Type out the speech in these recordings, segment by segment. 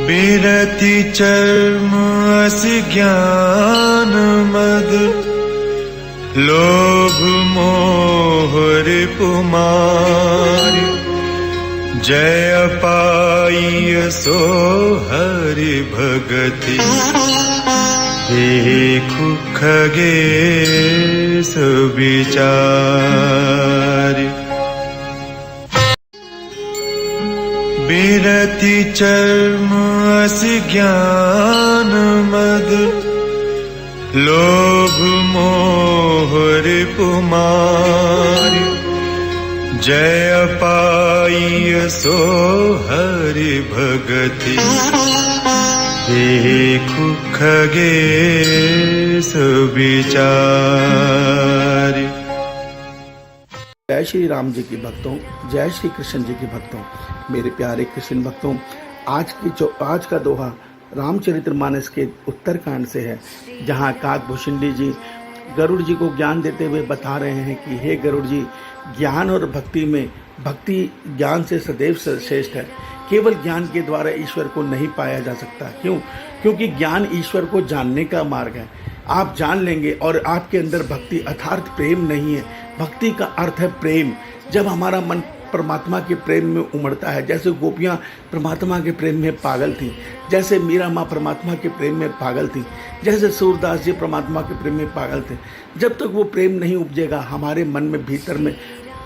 बिरति चर्म अस ज्ञान मद, लोभ मोह रिपुमार। जय पाई सो हरि भगति, देखु खगेश विचार। बिरति चर्म अस ज्ञान मद, लोभ मोह रिपुमार। जय पाई सो हरि भगति, देखु खगेश विचार। जय श्री राम जी की भक्तों, जय श्री कृष्ण जी की भक्तों, मेरे प्यारे कृष्ण भक्तों, आज का दोहा रामचरितमानस के उत्तरकांड से है, जहाँ काकभूषुंडी जी गरुड़ जी को ज्ञान देते हुए बता रहे हैं कि हे गरुड़ जी, ज्ञान और भक्ति में, भक्ति ज्ञान से सदैव श्रेष्ठ है। केवल ज्ञान के द्वारा ईश्वर को नहीं पाया जा सकता। क्यों? क्योंकि ज्ञान ईश्वर को जानने का मार्ग है। आप जान लेंगे और आपके अंदर भक्ति अर्थात प्रेम नहीं है। भक्ति का अर्थ है प्रेम। जब हमारा मन परमात्मा के प्रेम में उमड़ता है, जैसे गोपियाँ परमात्मा के प्रेम में पागल थीं, जैसे मीरा माँ परमात्मा के प्रेम में पागल थी, जैसे सूरदास जी परमात्मा के प्रेम में पागल थे, जब तक वो प्रेम नहीं उपजेगा हमारे मन में, भीतर में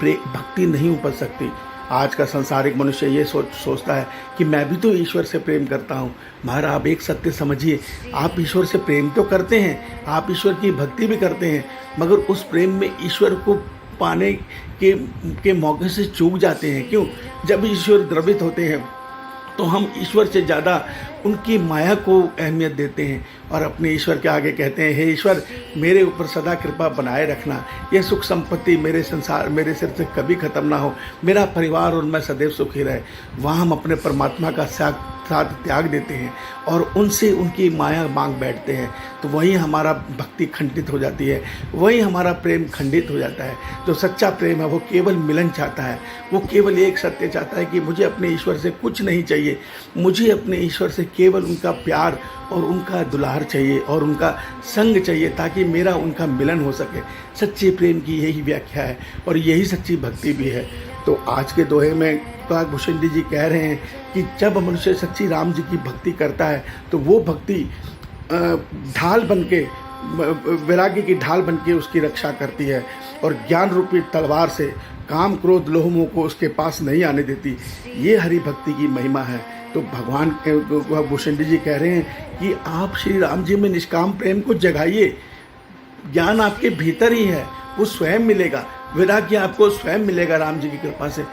भक्ति नहीं उपज सकती। आज का संसारिक मनुष्य ये सोचता है कि मैं भी तो ईश्वर से प्रेम करता हूँ। महाराज, आप एक सत्य समझिए, आप ईश्वर से प्रेम तो करते हैं, आप ईश्वर की भक्ति भी करते हैं, मगर उस प्रेम में ईश्वर को पाने के मौके से चूक जाते हैं। क्यों? जब ईश्वर द्रवित होते हैं तो हम ईश्वर से ज़्यादा उनकी माया को अहमियत देते हैं और अपने ईश्वर के आगे कहते हैं, हे ईश्वर, मेरे ऊपर सदा कृपा बनाए रखना, ये सुख संपत्ति मेरे सिर से कभी ख़त्म ना हो, मेरा परिवार और मैं सदैव सुखी रहे। वहाँ हम अपने परमात्मा का साथ त्याग देते हैं और उनसे उनकी माया मांग बैठते हैं, तो वहीं हमारा भक्ति खंडित हो जाती है, वहीं हमारा प्रेम खंडित हो जाता है। जो सच्चा प्रेम है वो केवल मिलन चाहता है, वो केवल एक सत्य चाहता है कि मुझे अपने ईश्वर से कुछ नहीं चाहिए, मुझे अपने ईश्वर से केवल उनका प्यार और उनका दुलार चाहिए और उनका संग चाहिए, ताकि मेरा उनका मिलन हो सके। सच्चे प्रेम की यही व्याख्या है और यही सच्ची भक्ति भी है। तो आज के दोहे में काकभूषुंडी जी कह रहे हैं कि जब मनुष्य सच्ची राम जी की भक्ति करता है तो वो भक्ति ढाल बनके, वैराग्य की ढाल बनके उसकी रक्षा करती है और ज्ञान रूपी तलवार से काम क्रोध लोभ मोह को उसके पास नहीं आने देती। ये हरि भक्ति की महिमा है। तो भगवान भूषुंडी जी कह रहे हैं कि आप श्री राम जी में निष्काम प्रेम को जगाइए। ज्ञान आपके भीतर ही है, वो स्वयं मिलेगा, वैराग्य आपको स्वयं मिलेगा राम जी की कृपा से।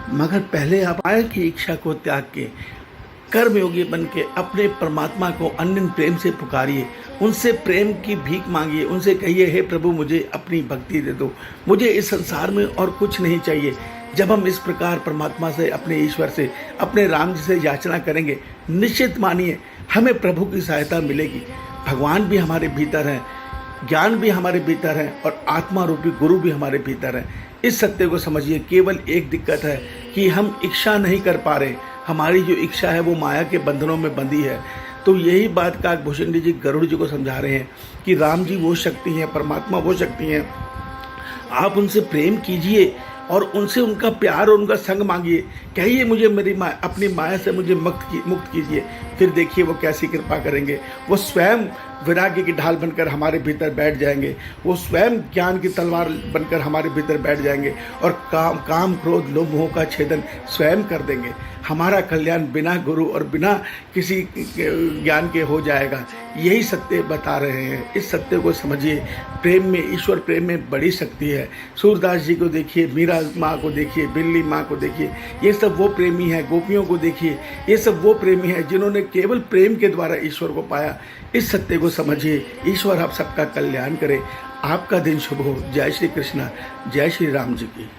मगर पहले आप माया की इच्छा को त्याग के कर्मयोगी बन के अपने परमात्मा को अनन्य प्रेम से पुकारिए, उनसे प्रेम की भीख मांगिए, उनसे कहिए, हे प्रभु, मुझे अपनी भक्ति दे दो, मुझे इस संसार में और कुछ नहीं चाहिए। जब हम इस प्रकार परमात्मा से, अपने ईश्वर से, अपने राम जी से याचना करेंगे, निश्चित मानिए हमें प्रभु की सहायता मिलेगी। भगवान भी हमारे भीतर हैं, ज्ञान भी हमारे भीतर है और आत्मा रूपी गुरु भी हमारे भीतर है। इस सत्य को समझिए। केवल एक दिक्कत है कि हम इच्छा नहीं कर पा रहे, हमारी जो इच्छा है वो माया के बंधनों में बंधी है। तो यही बात काकभूषुंडी जी गरुड़ जी को समझा रहे हैं कि राम जी वो शक्ति हैं, परमात्मा वो शक्ति हैं, आप उनसे प्रेम कीजिए और उनसे उनका प्यार और उनका संग मांगिए। कहिए, मुझे मेरी अपनी माया से मुझे मुक्त कीजिए। फिर देखिए वो कैसी कृपा करेंगे। वो स्वयं वैराग्य की ढाल बनकर हमारे भीतर बैठ जाएंगे, वो स्वयं ज्ञान की तलवार बनकर हमारे भीतर बैठ जाएंगे और काम क्रोध लोभ मोह का छेदन स्वयं कर देंगे। हमारा कल्याण बिना गुरु और बिना किसी ज्ञान के हो जाएगा। यही सत्य बता रहे हैं। इस सत्य को समझिए। प्रेम में, ईश्वर प्रेम में बड़ी शक्ति है। सूरदास जी को देखिए, मीरा माँ को देखिए, बिल्ली माँ को देखिए, ये सब वो प्रेमी हैं। गोपियों को देखिए, ये सब वो प्रेमी हैं जिन्होंने केवल प्रेम के द्वारा ईश्वर को पाया। इस सत्य को समझिए। ईश्वर आप सबका कल्याण करे। आपका दिन शुभ हो। जय श्री कृष्ण, जय श्री राम जी की।